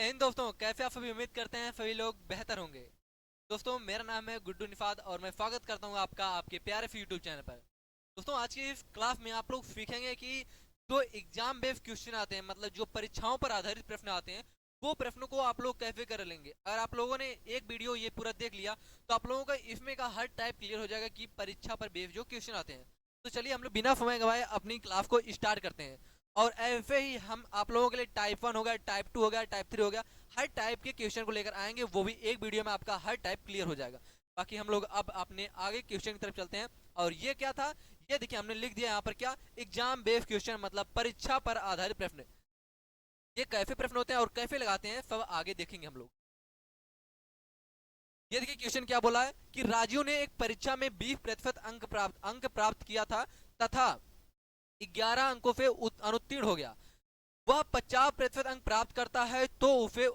जय हिंद दोस्तों, कैसे आप सभी? उम्मीद करते हैं सभी लोग बेहतर होंगे। दोस्तों, मेरा नाम है गुड्डू निफाद और मैं स्वागत करता हूं आपका आपके प्यारे से यूट्यूब चैनल पर। दोस्तों, आज की इस क्लास में आप लोग सीखेंगे कि जो एग्जाम बेस्ड क्वेश्चन आते हैं, मतलब जो परीक्षाओं पर आधारित प्रश्न आते हैं, वो प्रश्नों को आप लोग कैसे कर लेंगे। अगर आप लोगों ने एक वीडियो ये पूरा देख लिया तो आप लोगों का इसमें का हर टाइप क्लियर हो जाएगा कि परीक्षा पर बेस्ड जो क्वेश्चन आते हैं। तो चलिए हम लोग बिना समय गवाए अपनी क्लास को स्टार्ट करते हैं। और ऐसे ही हम आप लोगों के लिए टाइप 1 हो गया, टाइप 2 हो गया, टाइप 3 हो गया, हर टाइप के क्वेश्चन को लेकर आएंगे। वो भी एक वीडियो में आपका हर टाइप क्लियर हो जाएगा। बाकी हम लोग अब अपने आगे क्वेश्चन की तरफ चलते हैं। और ये क्या था, ये देखिए हमने लिख दिया यहाँ पर क्या, एग्जाम बेस्ड क्वेश्चन, मतलब परीक्षा पर आधारित प्रश्न। ये कैसे प्रश्न होते हैं और कैसे लगाते हैं सब आगे देखेंगे हम लोग। ये देखिए क्वेश्चन क्या बोला है कि राजू ने एक परीक्षा में 20% अंक प्राप्त किया था तथा 11 अंकों से अनुत्तीर्ण हो गया। वह 50% अंक प्राप्त करता है तो उसे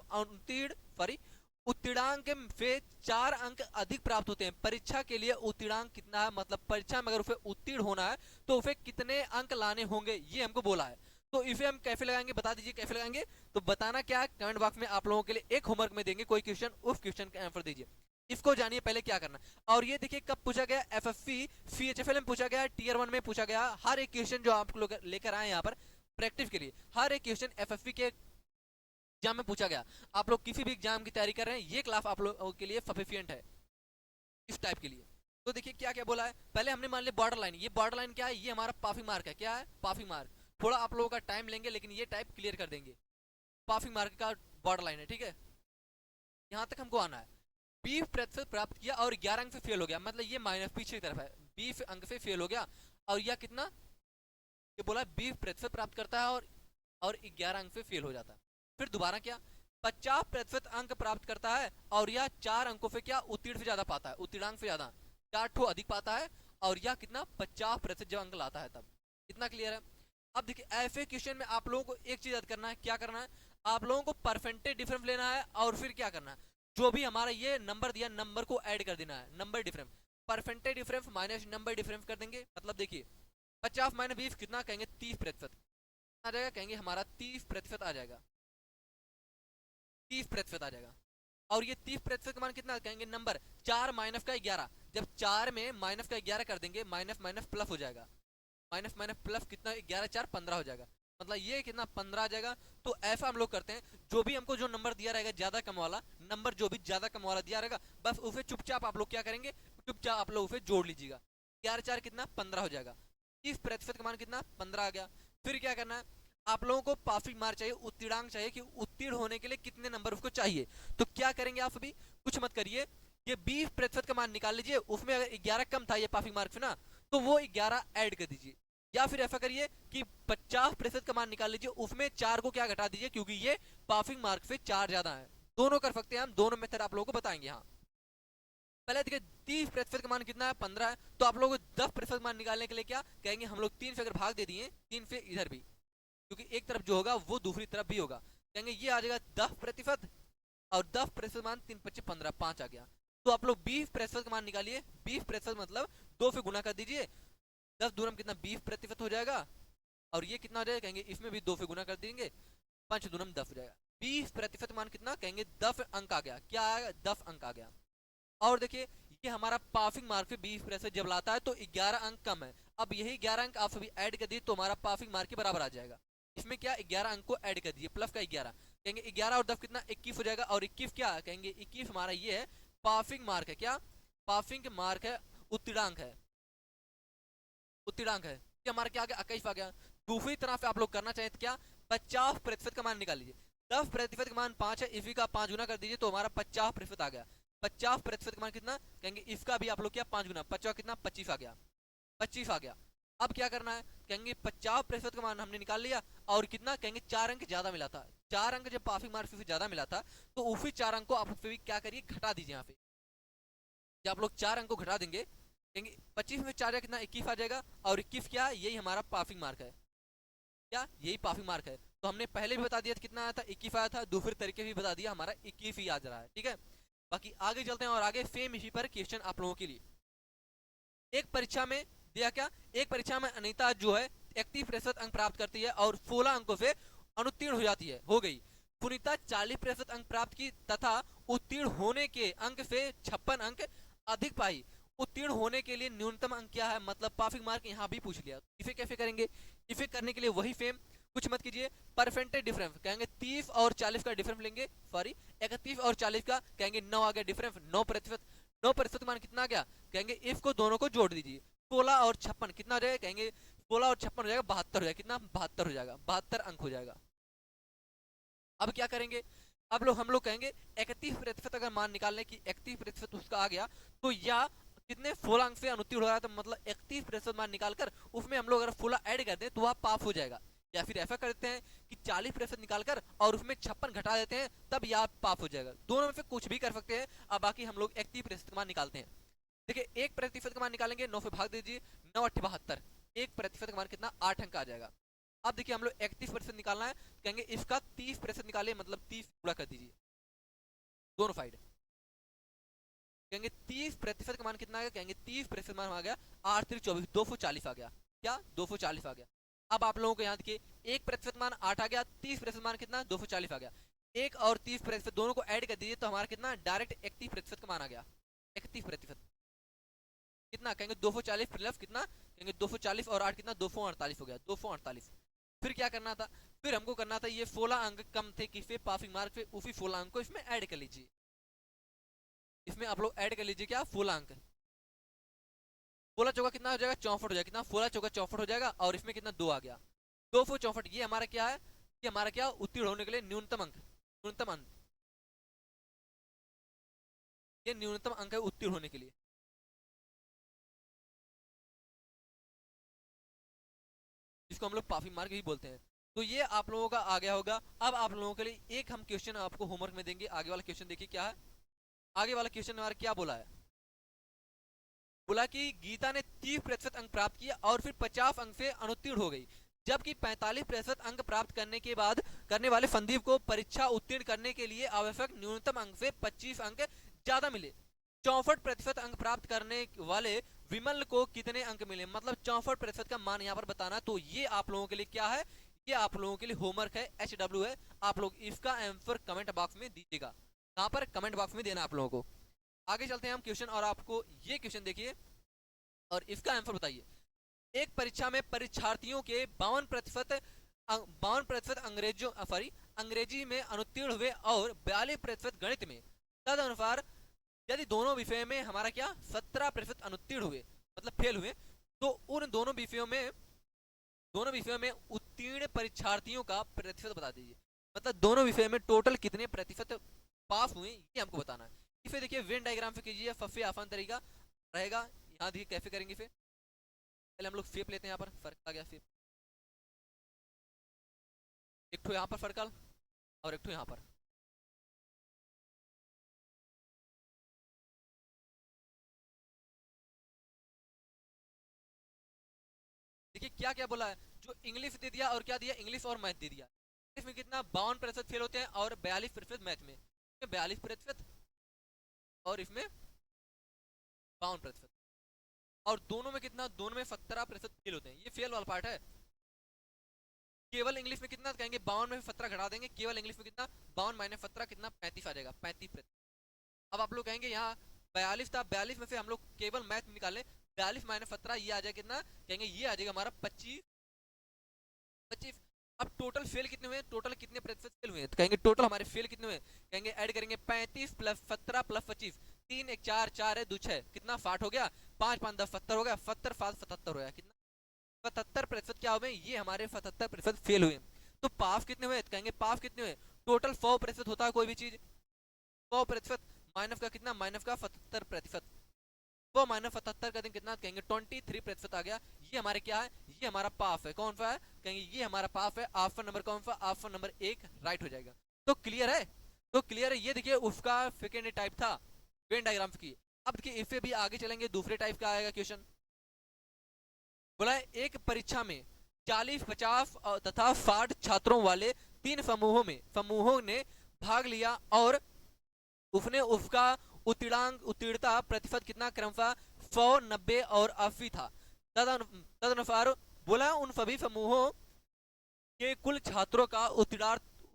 उत्तीर्णांक से 4 अंक अधिक प्राप्त होते हैं। परीक्षा के लिए उत्तीर्णांक कितना है, मतलब परीक्षा में अगर उसे उत्तीर्ण होना है तो उसे कितने अंक लाने होंगे, ये हमको बोला है। तो इसे हम कैसे लगाएंगे, बता दीजिए कैसे लगाएंगे। तो बताना क्या है, कमेंट बॉक्स में आप लोगों के लिए एक होमवर्क में देंगे कोई क्वेश्चन, उस क्वेश्चन का आंसर दीजिए। इसको जानिए पहले क्या करना। और ये देखिए कब पूछा गया, एफएफसी सीएचएफएल में पूछा गया, टीयर 1 में पूछा गया। हर एक क्वेश्चन जो आप लोग लेकर आए यहाँ पर प्रैक्टिस के लिए, हर एक क्वेश्चन एफएफसी के एग्जाम में पूछा गया। आप लोग किसी भी एग्जाम की तैयारी कर रहे हैं, ये क्लास आप लोगों के लिए सफिशिएंट है इस टाइप के लिए। तो देखिए क्या क्या बोला है। पहले हमने मान लिया बॉर्डर लाइन। ये बॉर्डर लाइन क्या है, ये हमारा पासिंग मार्क है। क्या है, पासिंग मार्क। थोड़ा आप लोगों का टाइम लेंगे लेकिन ये टाइप क्लियर कर देंगे। पासिंग मार्क का बॉर्डर लाइन है, ठीक है। यहाँ तक हमको आना है। 20% प्राप्त किया और 11 अंक से फेल हो गया, मतलब ये माइनस पीछे की तरफ है, 20 अंक से फेल हो गया। और यह कितना, ये बोला 20% प्राप्त करता है और 11 अंक से फेल हो जाता है। फिर दोबारा क्या, 50% अंक प्राप्त करता है और यह 4 अंकों से क्या, उत्तीर्ण से ज्यादा पाता है, उत्तीर्णांक से ज्यादा 4 ठो अधिक पाता है। और यह कितना, 50% जब अंक लाता है तब। इतना क्लियर है। अब देखिए ऐसे क्वेश्चन में आप लोगों को एक चीज याद करना है। क्या करना है, आप लोगों को परसेंटेज डिफरेंस लेना है और फिर क्या करना है, जो भी हमारा ये नंबर दिया, नंबर को ऐड कर देना है। Number difference, percentage difference minus number difference कर देंगे। मतलब देखिए 50 माइनस 20 कितना, कहेंगे 30% आ जाएगा, कहेंगे हमारा 30% आ जाएगा, 30% आ जाएगा। और ये 30% का मान कितना, कहेंगे नंबर 4 माइनस का 11। जब 4 में माइनस का 11 कर देंगे, माइनस माइनस प्लस हो जाएगा, माइनस माइनस प्लस कितना, 11 4 15 हो जाएगा, मतलब ये कितना 15 आ जाएगा। तो ऐसा हम लोग करते हैं, जो भी हमको जो नंबर दिया रहेगा ज्यादा कम वाला नंबर, जो भी ज्यादा कम वाला दिया रहेगा, बस उसे चुपचाप आप लोग क्या करेंगे, चुपचाप आप लोग उसे जोड़ लीजिएगा। 11 4 कितना, 15 हो जाएगा। 30% का मान कितना, 15 आ गया। फिर क्या करना है, आप लोगों को पासिंग मार्क चाहिए, उत्तीर्णांक चाहिए कि उत्तीर्ण होने के लिए कितने नंबर उसको चाहिए। तो क्या करेंगे आप सभी, कुछ मत करिए, ये 20% का मान निकाल लीजिए। उसमें अगर 11 कम था ये पासिंग मार्क से ना, तो वो 11 ऐड कर दीजिए। या फिर ऐसा करिए कि 50% का मान निकाल लीजिए, उसमें 4 को क्या घटा दीजिए, क्योंकि ये पासिंग मार्क से 4 ज्यादा है। दोनों कर सकते हैं हम, दोनों मेथड आप लोगों को बताएंगे। हाँ, पहले देखिए 30% का मान कितना है, 15 है। तो आप लोग 10% मान निकालने के लिए क्या कहेंगे, हम लोग 3 से अगर भाग दे दिए, 3 से इधर भी, क्योंकि एक तरफ जो होगा वो दूसरी तरफ भी होगा, कहेंगे ये आ जाएगा 10%। और 10% मान 3 25 15, 5 आ गया। तो आप लोग 20% का मान निकालिए। 20% मतलब 2 से गुना कर दीजिए, 10 दूरम कितना, 20% हो जाएगा। और ये कितना हो जाएगा, कहेंगे इसमें भी 2 से गुना कर देंगे, 5 दूरम 10 हो जाएगा। 20% मान कितना, कहेंगे 10 अंक आ गया। क्या आएगा, 10 अंक आ गया। और देखिए ये हमारा पासिंग मार्क पे 20% जब लाता है तो 11 अंक कम है। अब यही 11 अंक आप सभी ऐड कर दिए तो हमारा पासिंग मार्क के बराबर आ जाएगा। इसमें क्या, 11 अंक को ऐड कर दिए, प्लस का 11, कहेंगे 11 और 10 कितना, 21 हो जाएगा। और 21 क्या, कहेंगे 21 हमारा ये है पासिंग मार्क है। क्या, पासिंग मार्क है, उत्तीर्णांक है, उत्तीर्णांक है। ये हमारा क्या आ गया, 21 आ गया। दूसरी तरह से आप लोग करना चाहें तो क्या, 50% का मान निकाल लीजिए। 10% का मान 5 है, इसी का 5 गुना कर दीजिए तो हमारा 50% आ गया। 50% का मान कितना, कहेंगे इसका भी आप लोग क्या 5 गुना, 50 कितना, 25 आ गया, 25 आ गया। अब क्या करना है, कहेंगे 50% का मान हमने निकाल लिया। और कितना, कहेंगे 4 अंक ज्यादा मिला था। 4 अंक जब पासिंग मार्क से ज्यादा मिला था तो उसी 4 अंक को आप भी क्या करिए, घटा दीजिए। यहाँ पे जब आप लोग 4 अंक को घटा देंगे, कहेंगे 25 में 4 कितना, 21 आ जाएगा। और 21 क्या, यही हमारा पासिंग मार्क है। क्या, यही पासिंग मार्क है। तो हमने पहले भी बता दिया था कितना आया था, 21 आया था। दूसरे तरीके भी बता दिया, हमारा 21 ही आ रहा है, ठीक है। बाकी आगे चलते हैं और आगे सेम इसी पर क्वेश्चन आप लोगों के लिए। एक परीक्षा में दिया क्या, एक परीक्षा में अनीता जो है 31% अंक प्राप्त करती है और 16 अंकों से अनुत्तीर्ण हो जाती है, हो गई। पुनीता 40% अंक प्राप्त की तथा उत्तीर्ण होने के अंक से 56 अंक अधिक पाई। उत्तीर्ण होने के लिए न्यूनतम अंक क्या है, मतलब पासिंग मार्क यहाँ भी पूछ लिया। इसे कैसे करेंगे, इसे करने के लिए वही सेम, कुछ मत कीजिए, परसेंटेज डिफरेंस कहेंगे 30 और 40 का डिफरेंस लेंगे, सॉरी 31 और 40 का कहेंगे 9 आ गया डिफरेंस, 9%। 9% मान कितना आ गया, कहेंगे इफ को दोनों को जोड़ दीजिए, 16 और 56 कितना हो जाएगा, कहेंगे 16 और 56 हो जाएगा 72 हो जाएगा, कितना 72 हो जाएगा, 72 अंक हो जाएगा। अब क्या करेंगे, अब हम लोग कहेंगे 31% अगर मान निकालने की 31% उसका आ गया तो या कितने 16 अंक से अनुत्तीर्ण हो रहा है, तो मतलब 31% मान निकालकर उसमें हम लोग अगर 16 ऐड कर दें तो वह पास हो जाएगा। या फिर ऐसा करते हैं कि 40% निकालकर और उसमें 56 घटा देते हैं, तब यह पास हो जाएगा। दोनों में से कुछ भी कर सकते हैं। अब बाकी हम लोग 31% मान निकालते हैं। देखिए 1% का मान निकालेंगे, 9 से भाग दीजिए, 9 8 72, 1% का मान कितना 8 अंक आ जाएगा। अब देखिए हम लोग 31% निकालना है, कहेंगे इसका 30% निकालिए, मतलब 30 पूरा कर दीजिए दोनों साइड। कहेंगे 30% का मान कितना आ गया, कहेंगे 30% मान आ गया 8 3 24, 240 आ गया, क्या 240 आ गया। अब आप लोगों को यहाँ देखिए 1% मान 8 आ गया, 30% मान कितना 240 आ गया, 1 और 30% दोनों को ऐड कर दीजिए तो हमारा कितना डायरेक्ट 31% का मान आ गया। 31% कितना, कहेंगे 240 प्लस कितना, कहेंगे 240 और 8 कितना 248 हो गया, 248। फिर क्या करना था, फिर हमको करना था ये 16 अंक कम थे किससे, पासिंग मार्क पे, उसी 16 अंक को इसमें ऐड कर लीजिए। इसमें आप लोग ऐड कर लीजिए क्या 16 अंक, 16 चौका कितना हो जाएगा 64 हो जाएगा, कितना 16 चौका 64 हो जाएगा, और इसमें कितना 2 आ गया 264। ये हमारा क्या है, ये हमारा क्या उत्तीर्ण होने के लिए न्यूनतम अंक, न्यूनतम अंक, ये न्यूनतम अंक है उत्तीर्ण होने के लिए। जिसको हम लोग पासिंग मार्क भी बोलते हैं। तो ये आप लोगों का आ गया होगा। अब आप लोगों के लिए एक हम क्वेश्चन आपको होमवर्क में देंगे, आगे वाला क्वेश्चन देखिए क्या है। आगे वाला क्वेश्चन हमारा क्या बोला है, बोला कि गीता ने 30% अंक प्राप्त किया और फिर 50 अंक से अनुत्तीर्ण हो गई, जबकि 45% अंक प्राप्त करने के बाद करने वाले संदीप को परीक्षा उत्तीर्ण करने के लिए आवश्यक न्यूनतम अंक से 25 अंक ज्यादा मिले। 64% अंक प्राप्त करने वाले विमल को कितने अंक मिले, मतलब 64% का मान यहाँ पर बताना। तो ये आप लोगों के लिए क्या है, ये आप लोगों के लिए होमवर्क है, HW है। आप लोग इसका आंसर कमेंट बॉक्स में दीजिएगा, कहां पर, कमेंट बॉक्स में देना आप लोगों को। आगे चलते हैं हम क्वेश्चन, और आपको ये क्वेश्चन देखिए और इसका आंसर बताइए। एक परीक्षा में परीक्षार्थियों के 52% अंग्रेजों सॉरी अंग्रेजी में अनुत्तीर्ण हुए और 42% गणित में। तदनुसार यदि दोनों विषय में हमारा क्या 17% अनुत्तीर्ण हुए, मतलब फेल हुए, तो उन दोनों विषयों में उत्तीर्ण परीक्षार्थियों का प्रतिशत बता दीजिए। मतलब दोनों विषय में टोटल कितने प्रतिशत पास हुए ये हमको बताना है। इसे देखिए वेन डायग्राम से कीजिए, सबसे आसान तरीका रहेगा। यहाँ देखिए कैसे करेंगे, फिर पहले हम लोग शेप लेते हैं, यहाँ पर सर्कल आ गया शेप, एक ठो यहाँ पर सर्कल और एक ठो यहाँ पर। देखिए क्या क्या बोला है, जो इंग्लिश दे दिया और क्या दिया, इंग्लिश और मैथ दे दिया। इंग्लिश में कितना 52% फेल होते हैं और 42% मैथ में, 42% और इसमें 52%, और दोनों में कितना, दोनों में 17% फेल होते हैं। ये फेल वाला पार्ट है। केवल इंग्लिश में कितना, कहेंगे 52 में 17 घटा देंगे, केवल इंग्लिश में कितना 52 माइनस 17 कितना 35 आ जाएगा, 35%। अब आप लोग कहेंगे यहाँ 42 था, 42 में से हम लोग केवल मैथ निकाले, 42 माइनस 17 ये आ जाएगा कितना, कहेंगे ये आ जाएगा हमारा 25। अब टोटल फेल कितने हुए, टोटल कितने प्रतिशत फेल हुए, तो कहेंगे टोटल हमारे फेल कितने हुए, कहेंगे ऐड करेंगे 35 प्लस 17 प्लस 25, 3 1 4 4 है 2 6 कितना 60 हो गया, 5 5 10 70 हो गया, 70 5 77 हो गया, कितना 77% क्या हुए, ये हमारे 77% फेल हुए। तो पास कितने हुए, कहेंगे पास कितने हुए, टोटल 100% होता है कोई भी चीज, 100% माइनस का कितना, माइनस का 77%, वो माइनस 77 का दिन कितना, कहेंगे 23% आ गया। ये हमारे क्या है, ये हमारा पास है, कौन सा है, कहेंगे ये हमारा पास है। ऑप्शन नंबर कौन सा, ऑप्शन नंबर 1 राइट हो जाएगा। तो क्लियर है, तो क्लियर है। ये देखिए उसका सेकेंड टाइप था वेन डायग्राम की। अब देखिए इससे भी आगे चलेंगे, दूसरे टाइप का आएगा क्वेश्चन। बोला है एक परीक्षा में 40 50 तथा 60 छात्रों वाले 3 समूहों ने भाग लिया और उसने उसका उत्तीर्णता प्रतिशत कितना क्रमशः 100 90 और 80 था। तदनुसार बोला उन सभी समूहों के कुल छात्रों का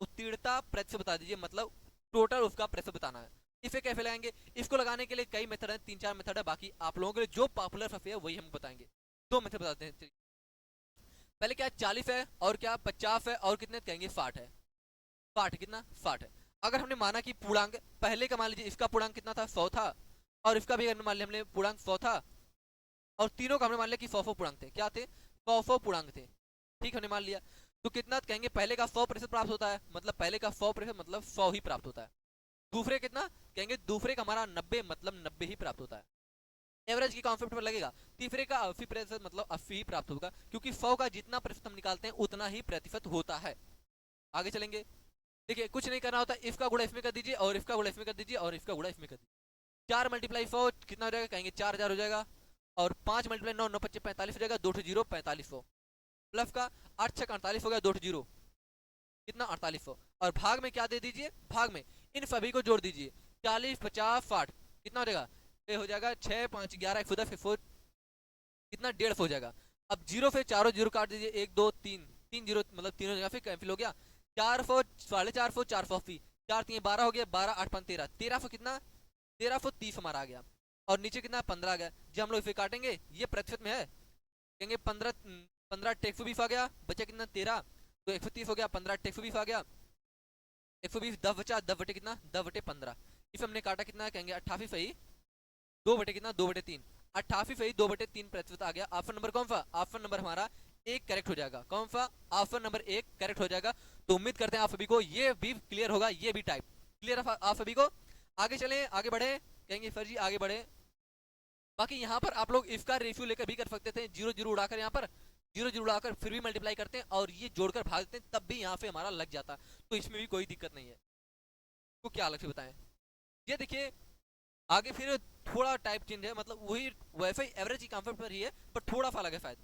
उत्तीर्णता प्रतिशत बता दीजिए, मतलब टोटल उसका प्रतिशत बताना है। इसे कैसे लगाएंगे? इसको लगाने के लिए कई मेथड है, 3-4 मेथड है, बाकी आप लोगों के लिए जो पॉपुलर है वही हम बताएंगे। 2 मेथड बताते हैं। पहले क्या 40 है, और क्या 50 है, और कितने कहेंगे 60 है। 60 कितना 60 है। अगर हमने माना कि पूर्णांक पहले का मान लीजिए इसका पूर्णांक कितना था 100 था, और इसका भी अगर मान लिया हमने पूर्णांक 100 था, और तीनों का हमने मान लिया कि 100 पूर्णांक थे, क्या थे 100 पूर्णांक थे, ठीक हमने मान लिया। तो कितना कहेंगे पहले का 100% प्राप्त होता है, मतलब पहले का 100% मतलब 100 ही प्राप्त होता है। दूसरे कितना कहेंगे दूसरे का हमारा 90 मतलब 90 ही प्राप्त होता है। एवरेज की कॉन्सेप्ट पर लगेगा, तीसरे का 80% मतलब 80 ही प्राप्त होगा, क्योंकि 100 का जितना प्रतिशत हम निकालते हैं उतना ही प्रतिशत होता है। आगे चलेंगे, देखिए कुछ नहीं करना होता, इसका गुणा इसमें कर दीजिए, और इसका गुणा इसमें कर दीजिए, और इसका गुणा इसमें कर दीजिए। 4 मल्टीप्लाई 4 कितना हो जाएगा कहेंगे 4000 हो जाएगा, और 5 मल्टीप्लाई 9 9 25 45 हो जाएगा, 2 0 4500 प्लस का 8 6 48 हो गया, 2 0 कितना 4800, और भाग में क्या दे दीजिए, भाग में इन सभी को जोड़ दीजिए, 40 50 60 कितना हो जाएगा, ये हो जाएगा 6 5 11 1 10 कितना 150 हो जाएगा। अब जीरो से चारों जीरो काट दीजिए, 1 2 3 3 जीरो मतलब तीनों जगह फिर कैंसिल हो गया, 400 450 480 4 3 12 हो गया, 12 8 5 13 1300 कितना 1330 हमारा आ गया, और नीचे कितना 15 आ गया। जब हम लोग इसे काटेंगे ये प्रतिशत में है, कहेंगे 15 15 120 आ गया, बचा कितना 13, तो 130 हो गया, 15 120 आ गया, 120 10 बचा, 10 बटे कितना 10 बटे 15, इसे हमने काटा कितना कहेंगे 88 सही 2 बटे कितना 2 बटे 3, 88 सही 2 बटे 3 प्रतिशत आ गया। ऑप्शन नंबर कौन सा, ऑप्शन नंबर हमारा एक करेक्ट हो जाएगा। कौन सा, ऑप्शन नंबर एक करेक्ट हो जाएगा। तो उम्मीद करते हैं आप सभी को ये भी क्लियर होगा, ये भी टाइप क्लियर है आप सभी को। आगे चले, आगे बढ़े, कहेंगे सर जी आगे बढ़े। बाकी यहाँ पर आप लोग इसका रेशियो लेकर भी कर सकते थे, जीरो जीरो उड़ाकर, यहाँ पर जीरो जीरो उड़ाकर फिर भी मल्टीप्लाई करते हैं और ये जोड़कर भाग देते हैं, तब भी यहाँ पे हमारा लग जाता, तो इसमें भी कोई दिक्कत नहीं है। तो क्या अलग से बताएं, ये देखिए आगे फिर थोड़ा टाइप चेंज है, मतलब वही वैसे ही एवरेज की कॉन्सेप्ट पर ही है, पर थोड़ा सा अलग है शायद।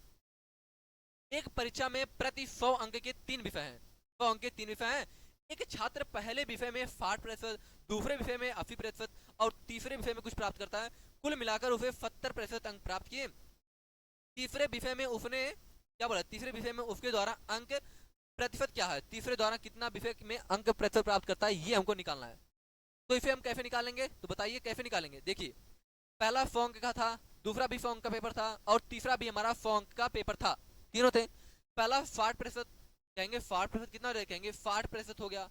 एक परीक्षा में प्रति 100 अंक के 3 विषय हैं, 100 अंक के 3 विषय हैं। एक छात्र पहले विषय में 60%, दूसरे विषय में 80% और तीसरे विषय में कुछ प्राप्त करता है, कुल मिलाकर उसे 70% अंक प्राप्त किए। तीसरे विषय में उसने क्या बोला, तीसरे विषय में उसके द्वारा अंक प्रतिशत क्या है, तीसरे द्वारा कितना विषय में अंक प्रतिशत प्राप्त करता है, ये हमको निकालना है। तो इसे हम कैसे निकालेंगे, तो बताइए कैसे निकालेंगे। देखिए पहला 100 अंक का था, दूसरा भी 100 अंक का पेपर था, और तीसरा भी हमारा 100 अंक का पेपर था, तीनों थे। पहला 60%, कहेंगे 60% कितना कहेंगे 60% हो गया,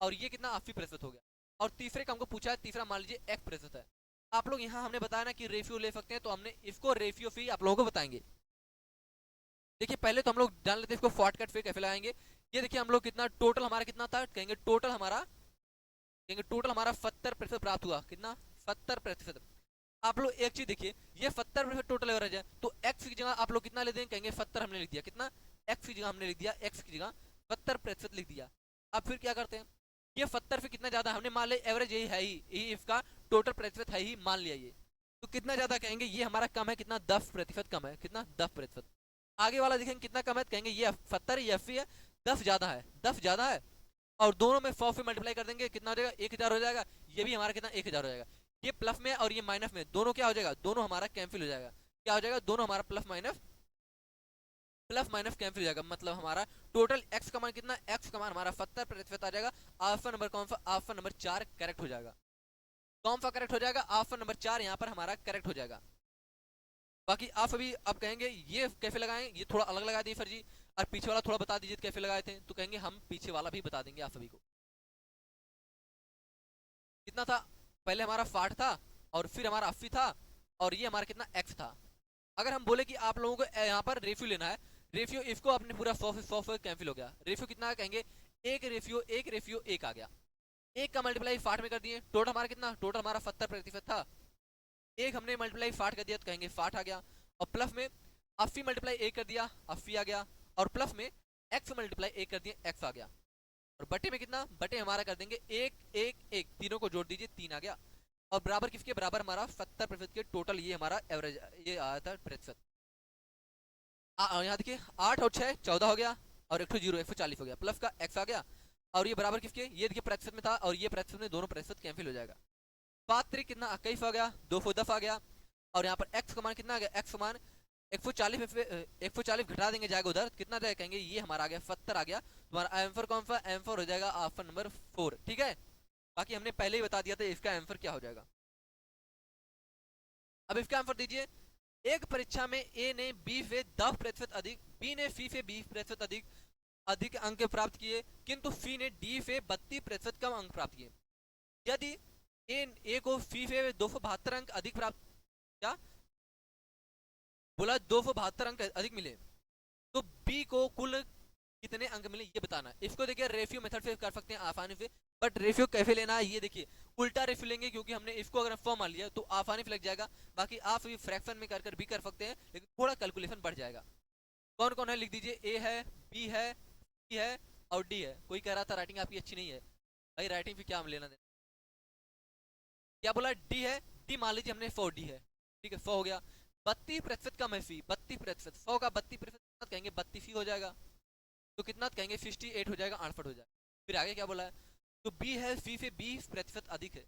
और ये कितना 80% हो गया। और तीसरे का हमको पूछा है, तीसरा मान लीजिए 1% है। आप लोग यहाँ हमने बताया ना कि रेशियो ले सकते हैं, तो हमने इसको रेशियो फी आप लोगों को बताएंगे। देखिए पहले तो हम लोग जान लेते हैं इसको शॉर्टकट फी कैसे लगाएंगे। ये देखिए हम लोग कितना टोटल हमारा कितना था, कहेंगे टोटल हमारा 70% प्राप्त हुआ, कितना 70%। आप लोग एक चीज देखिए, ये 70% टोटल एवरेज है, तो x की जगह आप लोग कितना ले देंगे, कहेंगे 70 हमने लिख दिया, कितना x की जगह हमने लिख दिया, x की जगह 70% लिख दिया। अब फिर क्या करते हैं, ये 70 से कितना ज्यादा हमने मान लिया, एवरेज यही है ही, यही इसका टोटल प्रतिशत है ही, मान लिया ये, तो कितना ज्यादा कहेंगे ये हमारा कम है, कितना 10% कम है, कितना 10%। आगे वाला देखेंगे कितना कम है, कहेंगे ये 70 ये 80 है, 10 ज्यादा है, 10 ज्यादा है, और दोनों में 100 से मल्टीप्लाई कर देंगे, कितना हो जाएगा 1000 हो जाएगा। ये भी हमारा कितना 1000 हो जाएगा। ये प्लस में और ये माइनस में दोनों क्या हो जाएगा, दोनों हमारा कैंसिल हो जाएगा। क्या हो जाएगा, दोनों हमारा प्लस माइनस कैंसिल हो जाएगा, मतलब हमारा टोटल एक्स का मान कितना, एक्स का मान हमारा 70% आ जाएगा। ऑप्शन नंबर कौन सा, ऑप्शन नंबर 4 करेक्ट हो जाएगा। कौन सा करेक्ट हो जाएगा, ऑप्शन नंबर 4 यहाँ पर हमारा करेक्ट हो जाएगा। बाकी आप अभी अब कहेंगे ये कैसे लगाएं, ये थोड़ा अलग लगा दिए सर जी, और पीछे वाला थोड़ा बता दीजिए कैसे लगाए थे, तो कहेंगे हम पीछे वाला भी बता देंगे आप सभी को। कितना था, पहले हमारा 60 था, और फिर हमारा 80 था, और ये हमारा कितना x था। अगर हम बोले कि आप लोगों को यहाँ पर रेशियो लेना है, रेशियो इसको अपने पूरा 100 से कैंसिल हो गया, रेशियो कितना कहेंगे 1:1 आ गया। एक का मल्टीप्लाई 60 में कर दिए, टोटल हमारा कितना, टोटल हमारा 70% था, एक हमने मल्टीप्लाई 60 कर दिया, तो कहेंगे 60 आ गया, और प्लस में 80 मल्टीप्लाई 1 कर दिया, 80 आ गया, और प्लस में x मल्टीप्लाई 1 कर दिया, x आ गया, और बटे में कितना, बटे हमारा कर देंगे 1 तीनों को जोड़ दीजिए 3 आ गया, और बराबर किसके बराबर, हमारा 70% के टोटल, ये हमारा एवरेज ये आया था प्रतिशत। यहाँ देखिए 8 और 6 14 हो गया, और 140 हो गया, प्लस का x आ गया, और ये बराबर किसके, ये देखिए प्रतिशत में था, और ये प्रतिशत में, दोनों प्रतिशत कैंसिल हो जाएगा। 5 3 कितना 21 आ गया, 210 आ गया, और यहाँ पर x का मान कितना आ गया, x का मान 140 घटा देंगे जाएगा उधर, कितना जाएगा कहेंगे ये हमारा आ गया 70 आ गया, तुम्हारा आंसर कौन सा, आंसर हो जाएगा ऑप्शन नंबर 4, ठीक है। बाकी हमने पहले ही बता दिया था इसका आंसर क्या हो जाएगा। अब इसका आंसर दीजिए। एक परीक्षा में ए ने बी से 10% अधिक, बी ने सी से 20% अधिक अधिक अंक प्राप्त किए, किंतु सी ने डी से 32% कम अंक प्राप्त किए। यदि ए को सी से 272 अंक अधिक प्राप्त, क्या बोला, 272 अंक अधिक मिले, तो बी को कुल कितने अंक मिले ये बताना। इसको देखिए रेशियो मेथड से कर सकते हैं आसानी से, बट रेशियो कैसे लेना है ये देखिए, उल्टा रेशियो लेंगे, क्योंकि हमने इसको अगर फॉर्म मान लिया तो आसानी से लग जाएगा। बाकी आप ये फ्रैक्शन में कर भी कर सकते हैं, लेकिन थोड़ा कैलकुलेशन बढ़ जाएगा। कौन कौन है लिख दीजिए, ए है, बी है, सी है और डी है। कोई कह रहा था राइटिंग आपकी अच्छी नहीं है, भाई राइटिंग फिर क्या हम लेना देना। क्या बोला, डी है, डी मान लीजिए हमने 4 डी है, ठीक है 100 हो गया। 32% का मैं सी, 32%, 100 का 32% कहेंगे 32 हो जाएगा, तो कितना कहेंगे 68 हो जाएगा, 68 हो जाएगा। फिर आगे क्या बोला है, तो बी है सी से 20% अधिक है।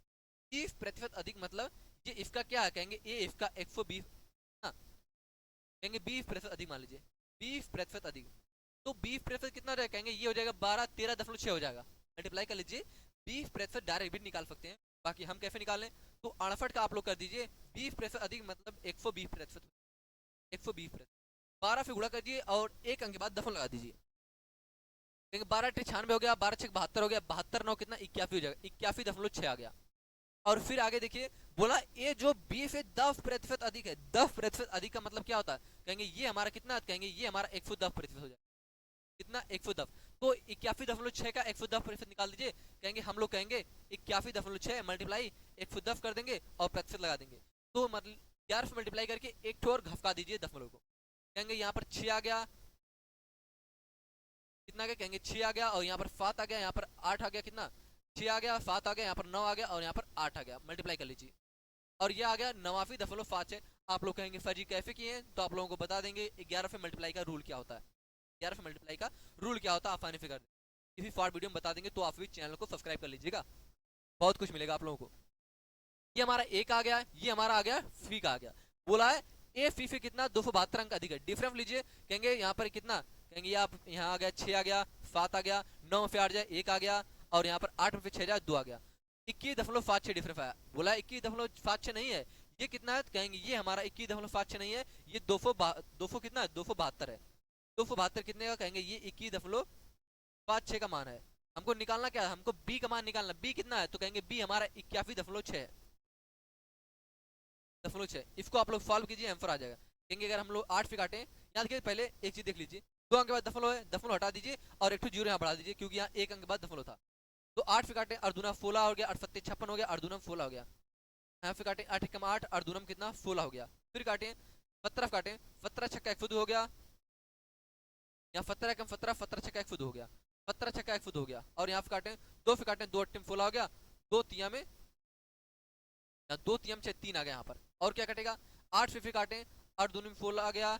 20% अधिक मतलब ये इसका क्या है, कहेंगे ए इसका 120, हाँ कहेंगे 20% अधिक, मान लीजिए 20% अधिक, तो 20% कितना हो जाएगा, कहेंगे ये हो जाएगा 13.6 हो जाएगा। मल्टीप्लाई कर लीजिए, 20% डायरेक्ट भी निकाल सकते हैं, बाकी हम कैसे निकालें, तो 68 का आप लोग कर दीजिए, 20% अधिक मतलब 120%, 120%, 12 से गुणा कर दीजिए और एक अंक के बाद दफन लगा दीजिए। 12×96 हो गया, 12×6 72 हो गया, 72×9 कितना 81 हो जाएगा, 81.6 आ गया। और फिर आगे देखिए, बोला ये जो 20 से 10% अधिक है, 10% अधिक का मतलब क्या होता है, कहेंगे ये हमारा कितना, कहेंगे ये हमारा 110% हो जाएगा, कितना 110, तो 81.6 का 110% निकाल दीजिए। कहेंगे हम लोग कहेंगे 81.6 मल्टीप्लाई 110 कर देंगे और प्रतिशत लगा देंगे, तो मतलब 11 से मल्टीप्लाई करके एक ठो और घसका दीजिए दशमलव को। कहेंगे यहाँ पर 6 आ गया, कितना गया, कहेंगे 6 आ गया, और यहाँ पर 7 आ गया, यहाँ पर 8 आ गया, कितना 6 आ गया, 7 आ गया, यहाँ पर 9 आ गया और यहाँ पर 8 आ गया, मल्टीप्लाई कर लीजिए, और ये आ गया 89.5। आप लोग कहेंगे सर जी कैसे किए हैं, तो आप लोगों को बता देंगे 11 से मल्टीप्लाई का रूल क्या होता है, 11 से मल्टीप्लाई का रूल क्या होता है आसानी से कर दें, किसी शॉर्ट वीडियो में बता देंगे, तो आप भी चैनल को सब्सक्राइब कर लीजिएगा, बहुत कुछ मिलेगा आप लोगों को। ये हमारा ए का आ गया, ये हमारा आ गया फी का आ गया। बोला है ए फी से कितना 272 अंक अधिक है, डिफरेंस लीजिए, कहेंगे यहाँ पर कितना, कहेंगे आप यहाँ आ गया 6 आ गया, 7 आ गया, 9 से 8 जाए 1 आ गया, और यहाँ पर 8 में 6 जाए 2 आ गया, 21.56 डिफरेंस आया। बोला 21.56 नहीं है, ये कितना है, कहेंगे ये हमारा 21.56 नहीं है, ये 200 कितना है, 272 है। 272 कितने का, कहेंगे ये 21.56 का मान है। हमको निकालना क्या है, हमको बी का मान निकालना, बी कितना है, तो कहेंगे बी हमारा 81.6 है, 6। इसको आप लोग सॉल्व कीजिए, आंसर आ जाएगा। कहेंगे अगर हम लोग 8 से काटें, याद कीजिए पहले एक चीज देख लीजिए, 2 अंक के बाद दफलो है, दफलो हटा दीजिए और एक जीरो यहाँ बढ़ा दीजिए, क्योंकि यहाँ 1 अंक के बाद दफलो था। तो 8 से काटे, 8 दूना 16 हो गया, 8 सत्ते 56 हो गया, 8 दूना 16 हो गया। यहाँ से काटे 8 कम 8, 8 दूना कितना 16 हो गया। फिर काटे 17 काटे, 17 छक्का 1 हो गया, यहाँ 17 कम 17, 17 छक्का 1 हो गया, 17 छक्का 1 हो गया। और यहाँ से काटे 2 से काटे, 2 अट्ठे 16 हो गया, 2 तिया में 2 तिया में 3 आ गया यहाँ पर। और क्या कटेगा, 8 से फिर काटे, 8 दूनी 16 आ गया,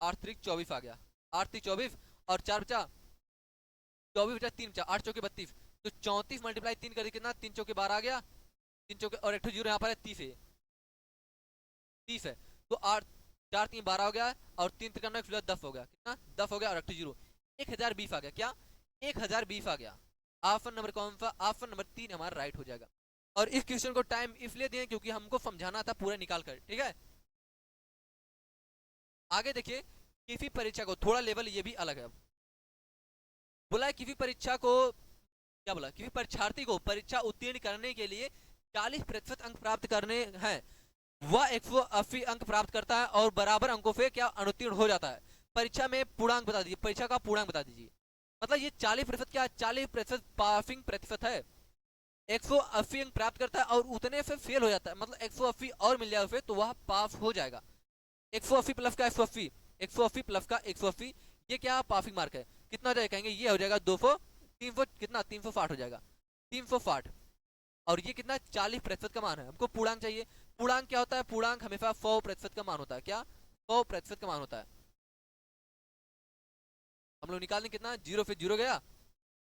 8 त्रिक 24 आ गया, 8 त्रिक 24 और 4 बचा 24 बचा 3 बचा, 8 चौके 32, तो 34 मल्टीप्लाई 3 कर कितना 3 चौके 12 आ गया, 3 चौके और एक जीरो यहाँ पर है 30 है, 30 है। तो 8 4 3 12 हो गया, और 3 तिरका 10 हो गया, कितना 10 हो गया, और 8 जीरो 1020 आ गया, क्या 1020 आ गया। ऑप्शन नंबर कौन सा, ऑप्शन नंबर 3 हमारा राइट हो जाएगा। और इस क्वेश्चन को टाइम इसलिए दिए क्योंकि हमको समझाना था पूरा निकाल कर, ठीक है। आगे देखिए, किसी परीक्षा को थोड़ा लेवल ये भी अलग है। बोला है किसी परीक्षा को, क्या बोला, किसी परीक्षार्थी को परीक्षा उत्तीर्ण करने के लिए 40% अंक प्राप्त करने हैं, वह 180 अंक प्राप्त करता है और बराबर अंकों से क्या अनुत्तीर्ण हो जाता है। परीक्षा में पूर्णांक बता दीजिए, परीक्षा का पूर्णांक बता दीजिए। मतलब ये 40% क्या, 40% पासिंग प्रतिशत है। 180 अंक प्राप्त करता है और उतने से फेल हो जाता है, मतलब 180 और मिल जाए उसे तो वह पास हो जाएगा। 180 प्लस का 180, 180 प्लस का 180, ये क्या पासिंग मार्क है, कितना हो जाएगा, कहेंगे ये हो जाएगा 200, 300 कितना 360 हो जाएगा, 360। और ये कितना 40% का मान है, हमको पूर्णांक चाहिए। पूर्णांक क्या होता है, पूर्णांक हमेशा 100% का मान होता है, क्या 100% का मान होता है। हम लोग निकालें कितना, 0 फिर 0 गया,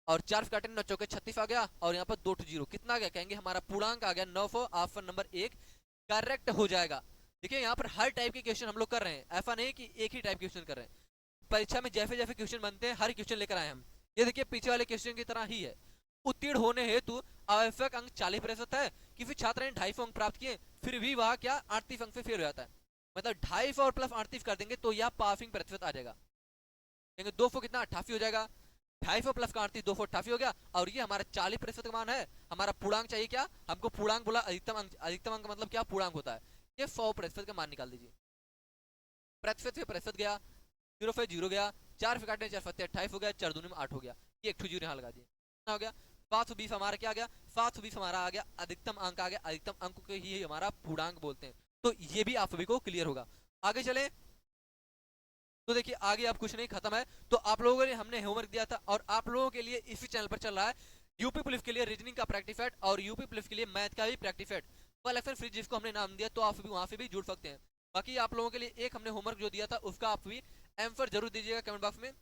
और 4 काटे 9 चौके 36 आ गया, और यहाँ पर 2 जीरो कितना आ गया, कहेंगे हमारा पूर्णांक आ गया 900। ऑप्शन नंबर 1 करेक्ट हो जाएगा। देखिए यहाँ पर हर टाइप के क्वेश्चन हम लोग कर रहे हैं, ऐसा नहीं कि एक ही टाइप के क्वेश्चन कर रहे हैं। परीक्षा में जैसे जैसे क्वेश्चन बनते हैं हर क्वेश्चन लेकर आए हम, ये देखिए पीछे वाले क्वेश्चन की तरह ही है। उत्तीर्ण होने हेतु आवश्यक अंक 40% है। किसी छात्र ने 250 अंक प्राप्त किए, फिर भी वह क्या 38 अंक से फेल हो जाता है, मतलब 250 और प्लस 38 कर देंगे तो यह पासिंग प्रतिशत आ जाएगा। कहेंगे 200 कितना 88 हो जाएगा, 250 प्लस का 38 288 हो गया। और ये हमारा 40% का मान है। हमारा पूर्णांक चाहिए क्या, हमको पूर्णांक बोला अधिकतम अंक, अधिकतम अंक मतलब क्या पूर्णांक होता है, ये 100% का मान निकाल दीजिए। प्रतिशत से प्रतिशत गया, जीरो पे जीरो गया, 4 से काटने 4 सत्ते 28 हो गया, 4 दूनी में 8 हो गया, ये एक जीरो यहाँ लगा दिए, कितना हो गया 720। हमारा क्या आ गया 720, हमारा आ गया अधिकतम अंक आ गया। अधिकतम अंक को ही हमारा पूर्णांक बोलते हैं। तो ये भी आप सभी को क्लियर होगा। आगे चले तो देखिए आगे अब कुछ नहीं, खत्म है। तो आप लोगों ने हमने होमवर्क दिया था और आप लोगों के लिए इसी चैनल पर चल रहा है यूपी पुलिस के लिए रीजनिंग का प्रैक्टिस सेट और यूपी पुलिस के लिए मैथ का भी प्रैक्टिस सेट कलेक्शन फ्री, जिसको हमने नाम दिया, तो आप भी वहां से भी जुड़ सकते हैं। बाकी आप लोगों के लिए एक हमने होमवर्क जो दिया था उसका आप भी आंसर जरूर दीजिएगा कमेंट बॉक्स में।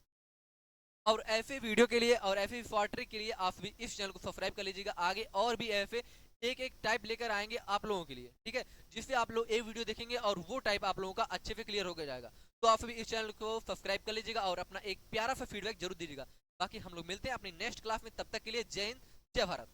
और ऐसे वीडियो के लिए और ऐसे शॉर्ट ट्रिक के लिए आप भी इस चैनल को सब्सक्राइब कर लीजिएगा। आगे और भी ऐसे एक एक टाइप लेकर आएंगे आप लोगों के लिए, ठीक है, जिससे आप लोग एक वीडियो देखेंगे और वो टाइप आप लोगों का अच्छे से क्लियर हो जाएगा। तो आप भी इस चैनल को सब्सक्राइब कर लीजिएगा और अपना एक प्यारा सा फीडबैक जरूर दीजिएगा। बाकी हम लोग मिलते हैं अपनी नेक्स्ट क्लास में, तब तक के लिए जय हिंद जय भारत।